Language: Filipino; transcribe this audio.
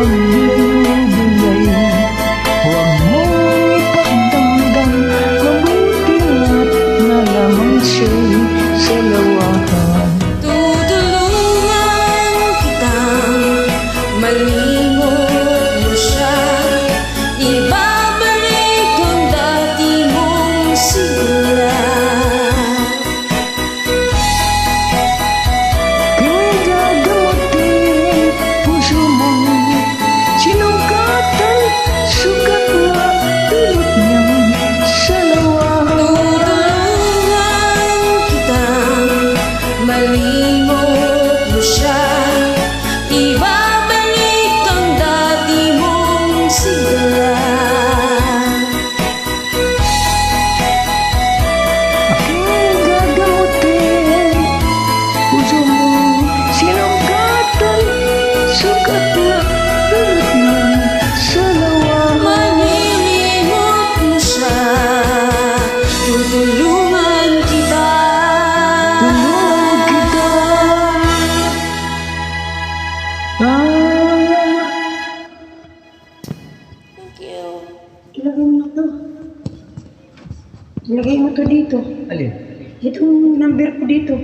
pagbibigay. Huwag mong ipagdamdam, mabuti nga't na lamang siya'y salawahan. Tutulungan kitang malimot mo siya, ibabalik ang dati mong sigla. Pinagagamutin puso mo, sinugatan, sugat na pilit niyang salawahan. Tutulungan kitang malimot mo siya, ibabalik ang dati mong sigla. Aking gagamutin puso mo, sinugatan, sugat na pilit niyang salawahan. Malilimot mo siya, tutulungan kita. Tulungan kita. Thank you. Ilagay mo to. Ilagay mo to dito. Alin? Itong number ko dito.